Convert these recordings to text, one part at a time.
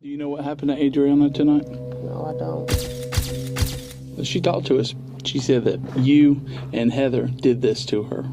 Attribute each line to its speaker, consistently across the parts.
Speaker 1: Do you know what happened to Adriana tonight?
Speaker 2: No, I don't.
Speaker 1: She talked to us. She said that you and Heather did this to her.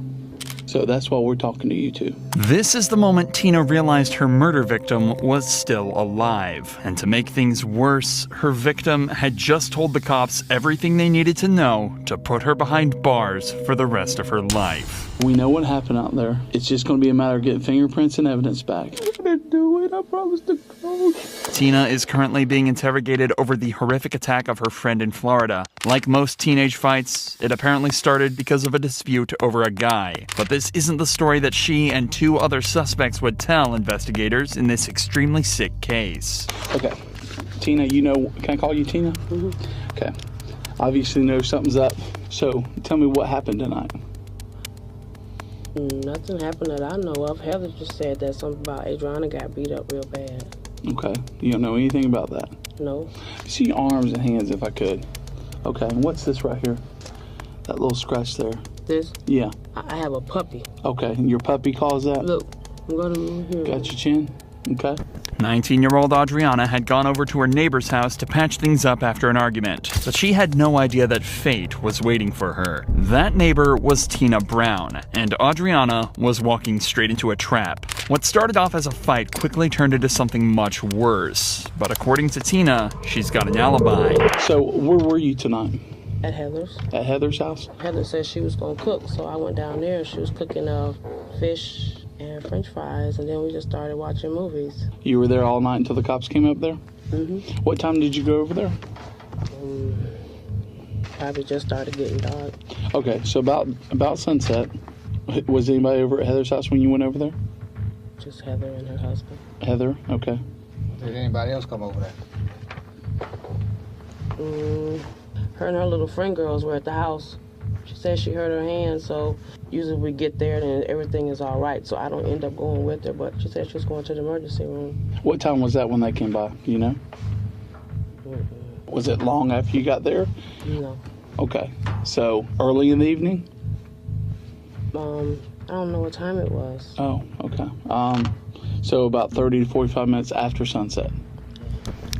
Speaker 1: So that's why we're talking to you two.
Speaker 3: This is the moment Tina realized her murder victim was still alive. And to make things worse, her victim had just told the cops everything they needed to know to put her behind bars for the rest of her life.
Speaker 1: We know what happened out there. It's just going to be a matter of getting fingerprints and evidence back. I'm going to do it. I promise to God.
Speaker 3: Tina is currently being interrogated over the horrific attack of her friend in Florida. Like most teenage fights, it apparently started because of a dispute over a guy. But this isn't the story that she and two other suspects would tell investigators in this extremely sick case.
Speaker 1: Okay. Tina, you know, can I call you Tina?
Speaker 2: Mm-hmm.
Speaker 1: Okay. Obviously know something's up. So tell me what happened tonight.
Speaker 2: Nothing happened that I know of. Heather just said that something about Adriana got beat up real bad.
Speaker 1: Okay. You don't know anything about that?
Speaker 2: No.
Speaker 1: See your arms and hands if I could. Okay. And what's this right here? That little scratch there.
Speaker 2: This?
Speaker 1: Yeah.
Speaker 2: I have a puppy.
Speaker 1: Okay. And your puppy caused that?
Speaker 2: Look, I'm gonna here.
Speaker 1: Got your chin? Okay.
Speaker 3: 19-year-old Adriana had gone over to her neighbor's house to patch things up after an argument, but she had no idea that fate was waiting for her. That neighbor was Tina Brown, and Adriana was walking straight into a trap. What started off as a fight quickly turned into something much worse, but according to Tina, she's got an alibi.
Speaker 1: So where were you tonight?
Speaker 2: At Heather's.
Speaker 1: At Heather's house?
Speaker 2: Heather said she was gonna cook, so I went down there. She was cooking fish and French fries, and then we just started watching movies.
Speaker 1: You were there all night until the cops came up there?
Speaker 2: Mm-hmm.
Speaker 1: What time did you go over there?
Speaker 2: Probably just started getting dark.
Speaker 1: Okay, so about sunset. Was anybody over at Heather's house when you went over there?
Speaker 2: Just Heather and her husband.
Speaker 1: Heather, okay.
Speaker 4: Did anybody else come over there?
Speaker 2: Her and her little friend girls were at the house. She said she hurt her hand, so usually we get there and everything is all right, so I don't end up going with her, but she said she was going to the emergency room.
Speaker 1: What time was that when they came by, do you know? Was it long after you got there?
Speaker 2: No.
Speaker 1: Okay, so early in the evening?
Speaker 2: I don't know what time it was.
Speaker 1: Oh, okay. So about 30 to 45 minutes after sunset.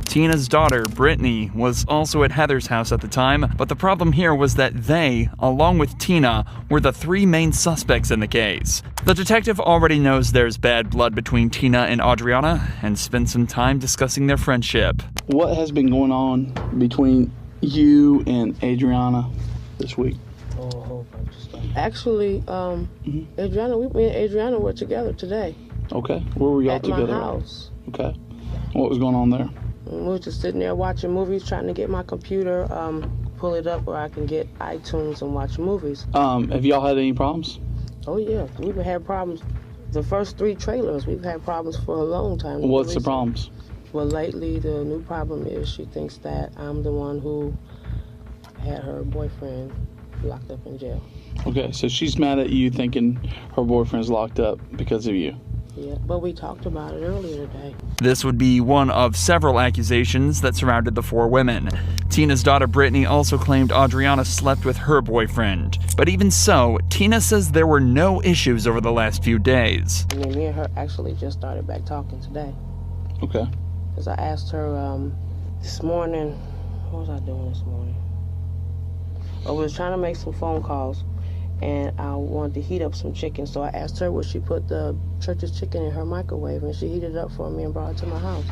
Speaker 3: Tina's daughter, Brittany, was also at Heather's house at the time, but the problem here was that they, along with Tina, were the three main suspects in the case. The detective already knows there's bad blood between Tina and Adriana and spent some time discussing their friendship.
Speaker 1: What has been going on between you and Adriana this week?
Speaker 2: Oh, a whole bunch of stuff. Actually, Adriana, me and Adriana were together today.
Speaker 1: Okay, where were y'all
Speaker 2: at
Speaker 1: together?
Speaker 2: At my house.
Speaker 1: Okay, what was going on there?
Speaker 2: We were just sitting there watching movies, trying to get my computer, pull it up where I can get iTunes and watch movies.
Speaker 1: Have y'all had any problems?
Speaker 2: Oh yeah, we've had problems. The first 3 trailers, we've had problems for a long time.
Speaker 1: What's the problems?
Speaker 2: Well, lately the new problem is she thinks that I'm the one who had her boyfriend locked up in jail.
Speaker 1: Okay, so she's mad at you thinking her boyfriend's locked up because of you.
Speaker 2: Yeah, but we talked about it earlier today.
Speaker 3: This would be one of several accusations that surrounded the 4 women. Tina's daughter Brittany also claimed Adriana slept with her boyfriend. But even so, Tina says there were no issues over the last few days.
Speaker 2: And then me and her actually just started back talking today.
Speaker 1: Okay.
Speaker 2: Because I asked her this morning, what was I doing this morning? I was trying to make some phone calls, and I wanted to heat up some chicken, so I asked her would she put the church's chicken in her microwave, and she heated it up for me and brought it to my house.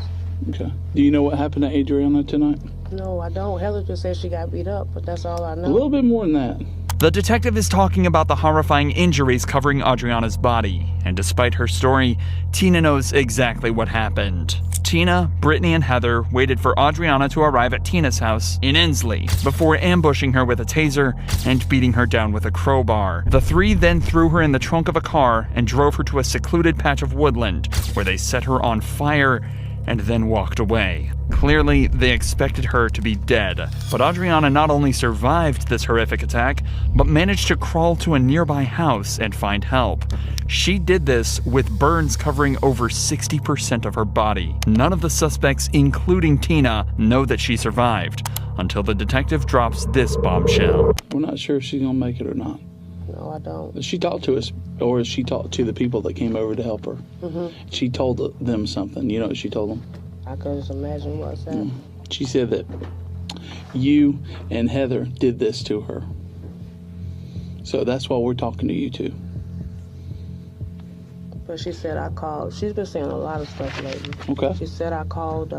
Speaker 1: Okay. Do you know what happened to Adriana tonight?
Speaker 2: No, I don't. Heather just said she got beat up, but that's all I know.
Speaker 1: A little bit more than that.
Speaker 3: The detective is talking about the horrifying injuries covering Adriana's body, and despite her story, Tina knows exactly what happened. Tina, Brittany, and Heather waited for Adriana to arrive at Tina's house in Ensley before ambushing her with a taser and beating her down with a crowbar. The 3 then threw her in the trunk of a car and drove her to a secluded patch of woodland where they set her on fire and then walked away. Clearly, they expected her to be dead. But Adriana not only survived this horrific attack, but managed to crawl to a nearby house and find help. She did this with burns covering over 60% of her body. None of the suspects, including Tina, know that she survived, until the detective drops this bombshell.
Speaker 1: We're not sure if she's gonna make it or not.
Speaker 2: No, I don't.
Speaker 1: She talked to us, or she talked to the people that came over to help her. She told them something. You know what she told them?
Speaker 2: I could just imagine what's that.
Speaker 1: She said that you and Heather did this to her. So that's why we're talking to you two.
Speaker 2: But she said I called. She's been saying a lot of stuff lately.
Speaker 1: Okay.
Speaker 2: She said I called,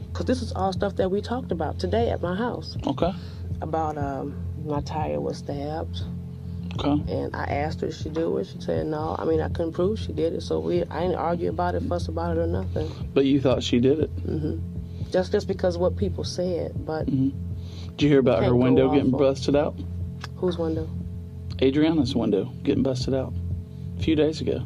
Speaker 2: because this is all stuff that we talked about today at my house.
Speaker 1: Okay.
Speaker 2: About my tire was stabbed.
Speaker 1: Okay.
Speaker 2: And I asked her if she did it. She said no. I mean, I couldn't prove she did it. So I didn't argue about it, fuss about it, or nothing.
Speaker 1: But you thought she did it.
Speaker 2: Just because of what people said. But
Speaker 1: Did you hear about her
Speaker 2: Can't go
Speaker 1: window
Speaker 2: off
Speaker 1: getting
Speaker 2: on-
Speaker 1: busted out?
Speaker 2: whose window?
Speaker 1: Adriana's window getting busted out a few days ago.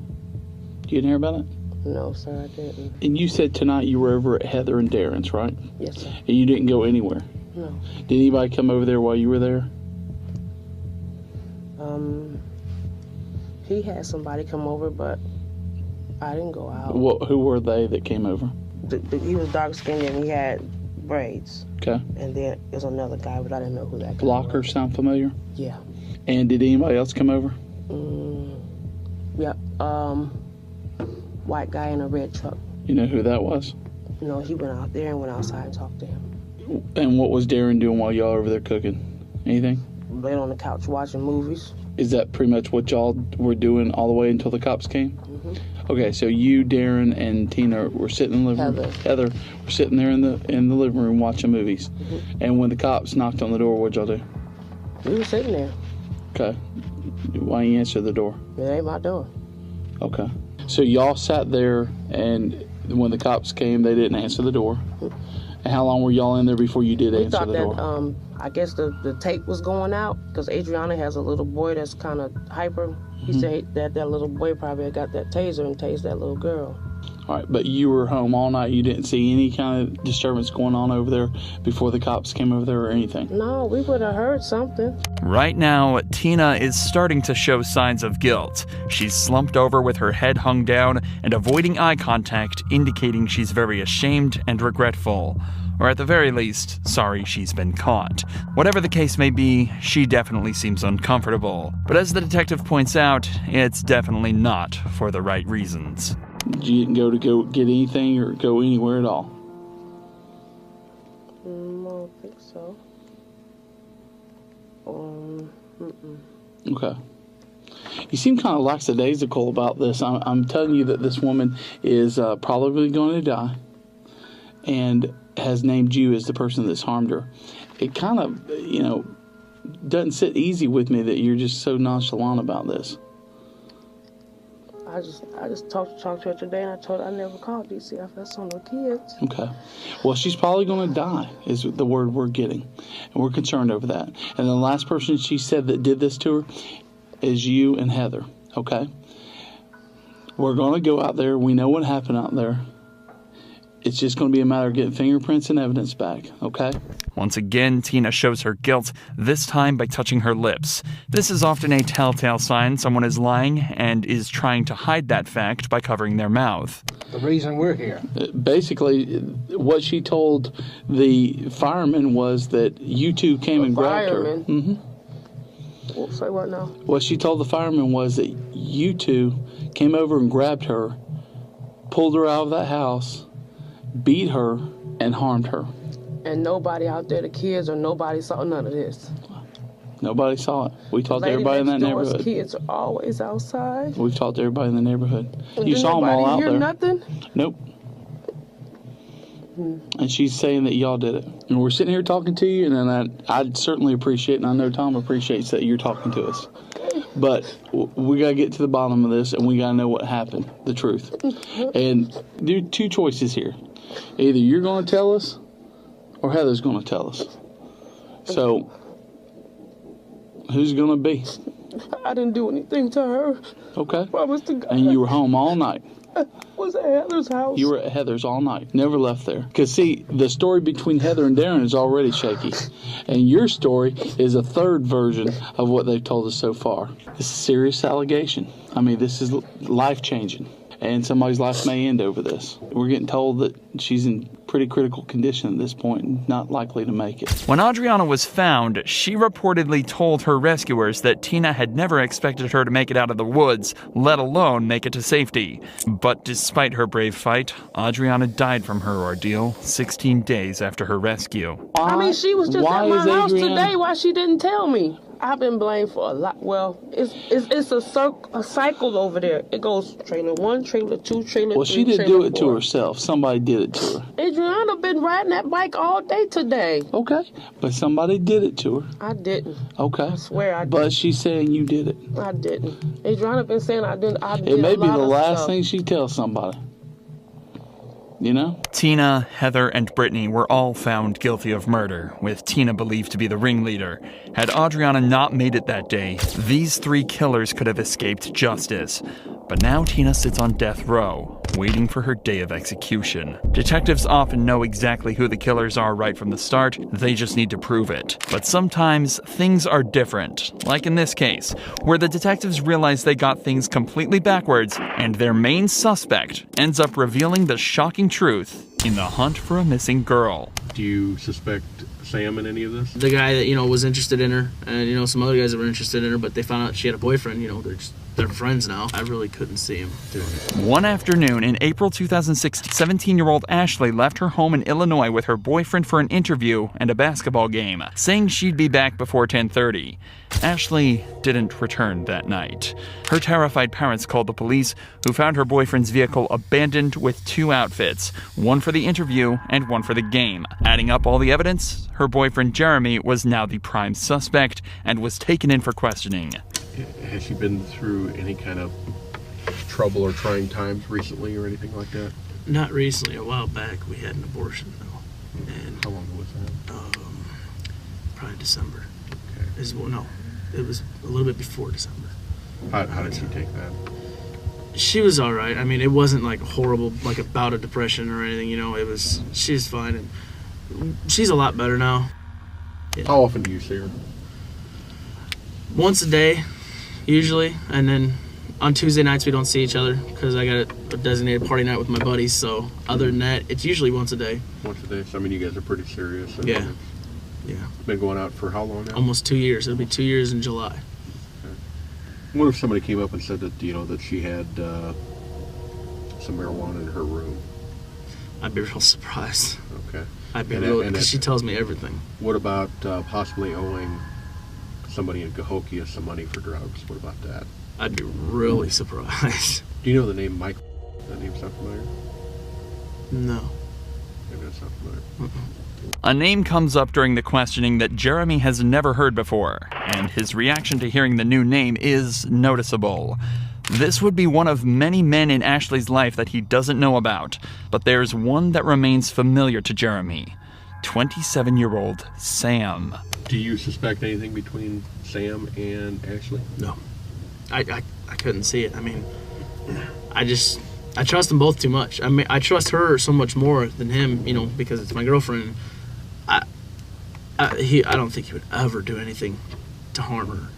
Speaker 1: You didn't hear about it?
Speaker 2: No, sir, I didn't.
Speaker 1: And you said tonight you were over at Heather and Darren's, right?
Speaker 2: Yes, sir.
Speaker 1: And you didn't go anywhere.
Speaker 2: No.
Speaker 1: Did anybody come over there while you were there?
Speaker 2: He had somebody come over, but I didn't go out.
Speaker 1: Who were they that came over?
Speaker 2: He was dark skinned and he had braids.
Speaker 1: Okay.
Speaker 2: And then there's another guy, but I didn't know who that guy
Speaker 1: Blocker
Speaker 2: was.
Speaker 1: sound familiar?
Speaker 2: Yeah.
Speaker 1: And did anybody else come over?
Speaker 2: Yeah. White guy in a red truck.
Speaker 1: You know who that was?
Speaker 2: You know, he went out there and went outside and talked to him.
Speaker 1: And what was Darren doing while y'all over there cooking? Anything?
Speaker 2: Laid on the couch watching movies.
Speaker 1: Is that pretty much what y'all were doing all the way until the cops came? Okay, so you, Darren, and Tina were sitting in the living room. Heather were sitting there in the living room watching movies. And when the cops knocked on the door, what'd y'all do?
Speaker 2: We were sitting there.
Speaker 1: Okay. Why didn't you answer the door?
Speaker 2: It ain't my door.
Speaker 1: Okay. So y'all sat there, and when the cops came, they didn't answer the door. And how long were y'all in there before you did
Speaker 2: We
Speaker 1: answer
Speaker 2: thought
Speaker 1: the
Speaker 2: that,
Speaker 1: door?
Speaker 2: I guess the tape was going out because Adriana has a little boy that's kind of hyper. He said that little boy probably had got that taser and tased that little girl.
Speaker 1: All right, but you were home all night. You didn't see any kind of disturbance going on over there before the cops came over there or anything?
Speaker 2: No, we would have heard something.
Speaker 3: Right now, Tina is starting to show signs of guilt. She's slumped over with her head hung down and avoiding eye contact, indicating she's very ashamed and regretful. Or at the very least, sorry she's been caught. Whatever the case may be, she definitely seems uncomfortable. But as the detective points out, it's definitely not for the right reasons.
Speaker 1: You didn't go get anything or go anywhere at all?
Speaker 2: I don't think so.
Speaker 1: Okay. You seem kind of lackadaisical about this. I'm telling you that this woman is probably going to die and has named you as the person that's harmed her. It kind of, doesn't sit easy with me that you're just so nonchalant about this.
Speaker 2: I just talked to her today, and I told her I never called DCFS on the kids.
Speaker 1: Okay. Well, she's probably going to die is the word we're getting. And we're concerned over that. And the last person she said that did this to her is you and Heather. Okay? We're going to go out there. We know what happened out there. It's just going to be a matter of getting fingerprints and evidence back. Okay?
Speaker 3: Once again, Tina shows her guilt, this time by touching her lips. This is often a telltale sign someone is lying and is trying to hide that fact by covering their mouth.
Speaker 4: The reason we're here.
Speaker 1: Basically, what she told the fireman was that you two came and grabbed her.
Speaker 2: Fireman? Well, say what now?
Speaker 1: What she told the fireman was that you two came over and grabbed her, pulled her out of that house, beat her, and harmed her.
Speaker 2: And nobody out there, the kids or nobody saw none of this.
Speaker 1: Nobody saw it. We talked to
Speaker 2: Lady
Speaker 1: everybody in that
Speaker 2: next door's
Speaker 1: neighborhood.
Speaker 2: kids are always outside.
Speaker 1: We've talked to everybody in the neighborhood.
Speaker 2: And
Speaker 1: You
Speaker 2: did
Speaker 1: saw them all
Speaker 2: nobody
Speaker 1: out
Speaker 2: hear
Speaker 1: there.
Speaker 2: nothing?
Speaker 1: Nope. And she's saying that y'all did it. And we're sitting here talking to you, and then I'd certainly appreciate, and I know Tom appreciates that you're talking to us. But we got to get to the bottom of this, and we got to know what happened, the truth. And there are two choices here. Either you're going to tell us, or Heather's going to tell us. So, who's going to be?
Speaker 2: I didn't do anything to her.
Speaker 1: Okay.
Speaker 2: Promise to God.
Speaker 1: And you were home all night.
Speaker 2: Was at Heather's house.
Speaker 1: You were at Heather's all night. Never left there. Because, see, the story between Heather and Darren is already shaky. And your story is a third version of what they've told us so far. This is a serious allegation. I mean, this is life-changing. and somebody's life may end over this. We're getting told that she's in pretty critical condition at this point and not likely to make it.
Speaker 3: When Adriana was found, she reportedly told her rescuers that Tina had never expected her to make it out of the woods, let alone make it to safety. But despite her brave fight, Adriana died from her ordeal 16 days after her rescue.
Speaker 2: I mean, she was just
Speaker 1: Why
Speaker 2: at my
Speaker 1: is
Speaker 2: house
Speaker 1: Adriana-
Speaker 2: today. Why she didn't tell me? I've been blamed for a lot. Well, it's a cycle over there. It goes trailer 1, trailer 2, trailer 3,
Speaker 1: Well, she didn't
Speaker 2: trailer
Speaker 1: do it to
Speaker 2: 4.
Speaker 1: herself. Somebody did it to her.
Speaker 2: Adriana been riding that bike all day today.
Speaker 1: Okay, but somebody did it to her.
Speaker 2: I didn't.
Speaker 1: Okay,
Speaker 2: I swear I didn't.
Speaker 1: but she's saying you did it.
Speaker 2: I didn't. Adriana been saying I didn't. I did
Speaker 1: It may
Speaker 2: a
Speaker 1: be
Speaker 2: lot
Speaker 1: the
Speaker 2: of
Speaker 1: last
Speaker 2: stuff.
Speaker 1: thing she tells somebody. You know?
Speaker 3: Tina, Heather, and Brittany were all found guilty of murder, with Tina believed to be the ringleader. Had Adriana not made it that day, these 3 killers could have escaped justice. But now Tina sits on death row, waiting for her day of execution. Detectives often know exactly who the killers are right from the start, they just need to prove it. But sometimes things are different, like in this case, where the detectives realize they got things completely backwards, and their main suspect ends up revealing the shocking truth in the hunt for a missing girl.
Speaker 5: Do you suspect Sam in any of this?
Speaker 6: The guy that, was interested in her, and, some other guys that were interested in her, but they found out she had a boyfriend, they're friends now. I really couldn't see him doing it.
Speaker 3: One afternoon in April 2006, 17-year-old Ashley left her home in Illinois with her boyfriend for an interview and a basketball game, saying she'd be back before 10:30. Ashley didn't return that night. Her terrified parents called the police, who found her boyfriend's vehicle abandoned with 2 outfits, one for the interview and one for the game. Adding up all the evidence, her boyfriend Jeremy was now the prime suspect and was taken in for questioning.
Speaker 5: Has she been through any kind of trouble or trying times recently or anything like that?
Speaker 6: Not recently. A while back, we had an abortion, though. And
Speaker 5: How long was that?
Speaker 6: probably December.
Speaker 5: Okay.
Speaker 6: It was a little bit before December.
Speaker 5: How did she take that?
Speaker 6: She was all right. I mean, it wasn't like horrible, like a bout of depression or anything. She's fine, and she's a lot better now.
Speaker 5: How often do you see her?
Speaker 6: Once a day, usually, and then on Tuesday nights we don't see each other because I got a designated party night with my buddies. So other than that, it's usually once a day.
Speaker 5: Once a day. So, I mean, you guys are pretty serious. And
Speaker 6: Yeah. Yeah.
Speaker 5: Been going out for how long now?
Speaker 6: Almost 2 years. It'll be 2 years in July.
Speaker 5: What if somebody came up and said that, that she had some marijuana in her room?
Speaker 6: I'd be real surprised.
Speaker 5: Okay.
Speaker 6: I'd be
Speaker 5: And
Speaker 6: real,
Speaker 5: and
Speaker 6: because she tells me everything.
Speaker 5: What about possibly owing somebody in Cahokia some money for drugs? What about that?
Speaker 6: I'd be really surprised.
Speaker 5: Do you know the name Michael? That name sound familiar?
Speaker 6: No.
Speaker 5: Maybe that's not familiar.
Speaker 3: A name comes up during the questioning that Jeremy has never heard before, and his reaction to hearing the new name is noticeable. This would be one of many men in Ashley's life that he doesn't know about, but there's one that remains familiar to Jeremy. 27-year-old Sam.
Speaker 5: Do you suspect anything between Sam and Ashley?
Speaker 6: No. I couldn't see it. I mean, I trust them both too much. I mean, I trust her so much more than him, because it's my girlfriend. I don't think he would ever do anything to harm her,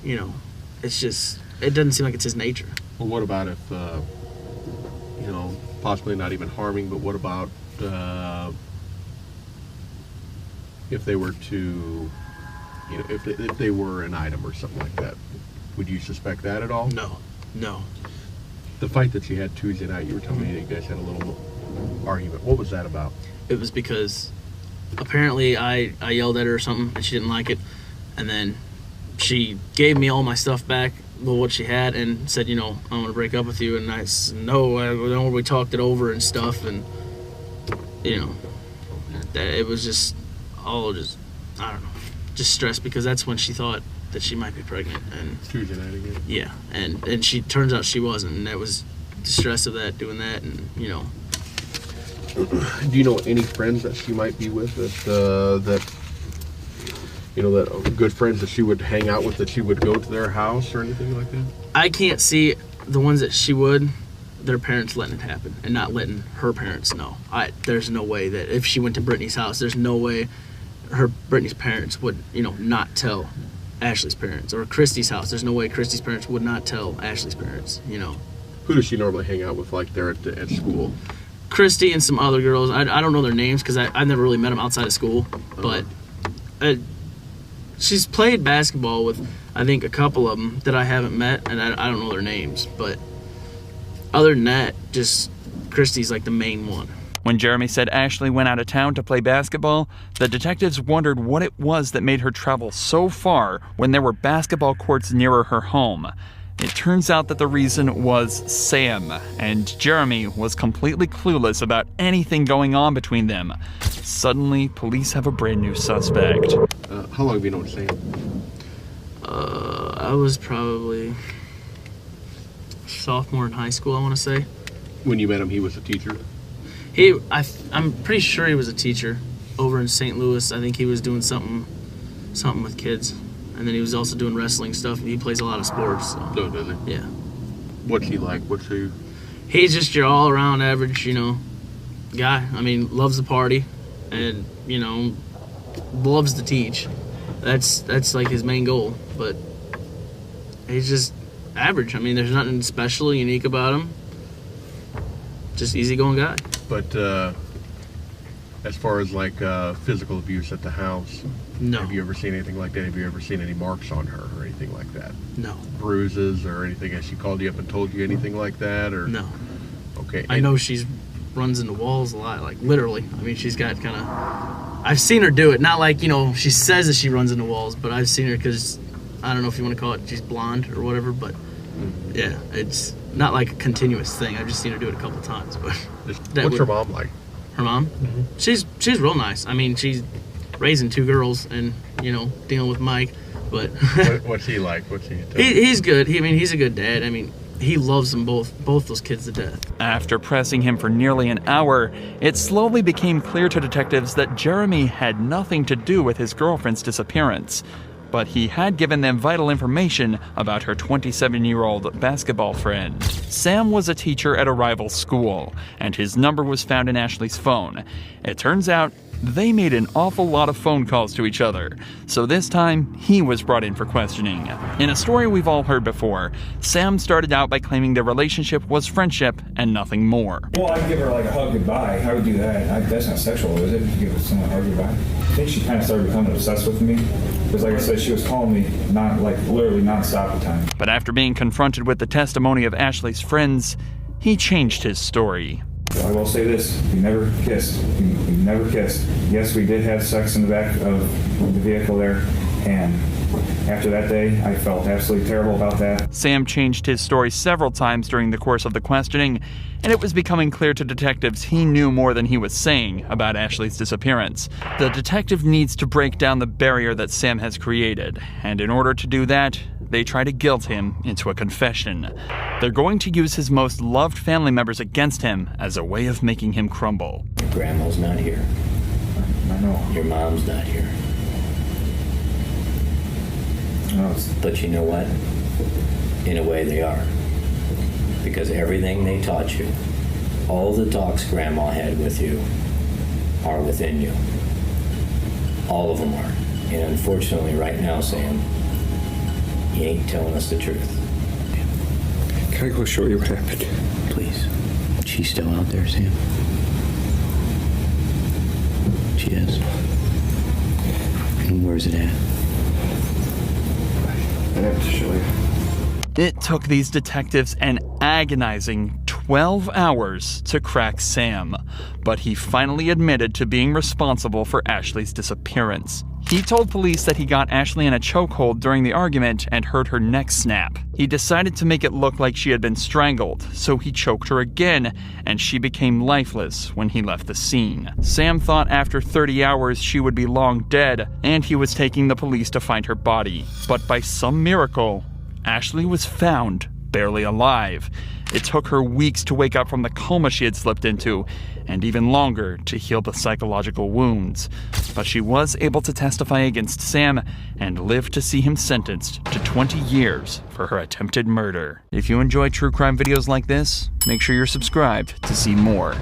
Speaker 6: It's just, it doesn't seem like it's his nature.
Speaker 5: Well, what about if, possibly not even harming, but what about if they were to, if they were an item or something like that? Would you suspect that at all?
Speaker 6: No.
Speaker 5: The fight that you had Tuesday night, you were telling me that you guys had a little argument. What was that about?
Speaker 6: It was because apparently I yelled at her or something and she didn't like it, and then she gave me all my stuff back, what she had, and said, I want to break up with you. And I said, no, we talked it over and stuff, and it was just all I don't know, just stress, because that's when she thought that she might be pregnant. And
Speaker 5: Tuesday night again?
Speaker 6: yeah, and she turns out she wasn't, and that was the stress of that, doing that, and
Speaker 5: Do you know any friends that she might be with that good friends that she would hang out with, that she would go to their house or anything like that?
Speaker 6: I can't see the ones that she would, their parents letting it happen and not letting her parents know. There's no way that if she went to Brittany's house, there's no way Brittany's parents would, not tell Ashley's parents. Or Christy's house, there's no way Christy's parents would not tell Ashley's parents,
Speaker 5: Who does she normally hang out with, like, there at school?
Speaker 6: Christy and some other girls. I don't know their names because I've never really met them outside of school. But she's played basketball with, I think, a couple of them that I haven't met, and I don't know their names. But other than that, just Christy's like the main one.
Speaker 3: When Jeremy said Ashley went out of town to play basketball, the detectives wondered what it was that made her travel so far when there were basketball courts nearer her home. It turns out that the reason was Sam, and Jeremy was completely clueless about anything going on between them. Suddenly, police have a brand new suspect.
Speaker 5: How long have you known Sam?
Speaker 6: I was probably sophomore in high school, I want to say.
Speaker 5: When you met him, he was a teacher?
Speaker 6: I'm pretty sure he was a teacher over in St. Louis. I think he was doing something with kids. And then he was also doing wrestling stuff. He plays a lot of sports. So.
Speaker 5: No, does he?
Speaker 6: Yeah.
Speaker 5: What's he like?
Speaker 6: He's just your all-around average, guy. I mean, loves the party and, loves to teach. That's like his main goal. But he's just average. I mean, there's nothing special or unique about him. Just easygoing guy.
Speaker 5: But as far as like physical abuse at the house,
Speaker 6: No.
Speaker 5: have you ever seen anything like that? Have you ever seen any marks on her or anything like that?
Speaker 6: No.
Speaker 5: Bruises or anything? Has she called you up and told you anything like that? Or
Speaker 6: No.
Speaker 5: Okay.
Speaker 6: I know she runs into walls a lot, like literally. I mean, she's got kind of. I've seen her do it. Not like she says that she runs into walls, but I've seen her because I don't know if you want to call it she's blonde or whatever, but yeah, it's not like a continuous thing. I've just seen her do it a couple times. But
Speaker 5: What's her mom like?
Speaker 6: Her mom? Mm-hmm. She's real nice. I mean, she's raising two girls and dealing with Mike, but
Speaker 5: What's he like? What's he?
Speaker 6: He's good. He's a good dad. I mean, he loves them both those kids to death.
Speaker 3: After pressing him for nearly an hour, it slowly became clear to detectives that Jeremy had nothing to do with his girlfriend's disappearance. But he had given them vital information about her 27-year-old basketball friend. Sam was a teacher at a rival school, and his number was found in Ashley's phone. It turns out they made an awful lot of phone calls to each other, so this time he was brought in for questioning. In a story we've all heard before, Sam started out by claiming their relationship was friendship and nothing more.
Speaker 7: Well, I'd give her like a hug goodbye. I would do that. That's not sexual, is it? You give someone a hug goodbye? I think she kind of started becoming obsessed with me. Because like I said, she was calling me literally nonstop at the time.
Speaker 3: But after being confronted with the testimony of Ashley's friends, he changed his story.
Speaker 7: I will say this, we never kissed. We never kissed. Yes, we did have sex in the back of the vehicle there, and after that day, I felt absolutely terrible about that.
Speaker 3: Sam changed his story several times during the course of the questioning, and it was becoming clear to detectives he knew more than he was saying about Ashley's disappearance. The detective needs to break down the barrier that Sam has created, and in order to do that, they try to guilt him into a confession. They're going to use his most loved family members against him as a way of making him crumble.
Speaker 8: Your grandma's not here.
Speaker 7: I know.
Speaker 8: Your mom's not here.
Speaker 7: No,
Speaker 8: But you know what? In a way they are. Because everything they taught you, all the talks Grandma had with you, are within you. All of them are. And unfortunately right now, Sam, you ain't telling us the truth.
Speaker 7: can I go show you what happened?
Speaker 8: Please. She's still out there, Sam? She is. And where's it at?
Speaker 7: I have to show you.
Speaker 3: It took these detectives an agonizing 12 hours to crack Sam, but he finally admitted to being responsible for Ashley's disappearance. He told police that he got Ashley in a chokehold during the argument and heard her neck snap. He decided to make it look like she had been strangled, so he choked her again, and she became lifeless when he left the scene. Sam thought after 30 hours she would be long dead, and he was taking the police to find her body. But by some miracle, Ashley was found barely alive. It took her weeks to wake up from the coma she had slipped into, and even longer to heal the psychological wounds. But she was able to testify against Sam and live to see him sentenced to 20 years for her attempted murder. If you enjoy true crime videos like this, make sure you're subscribed to see more.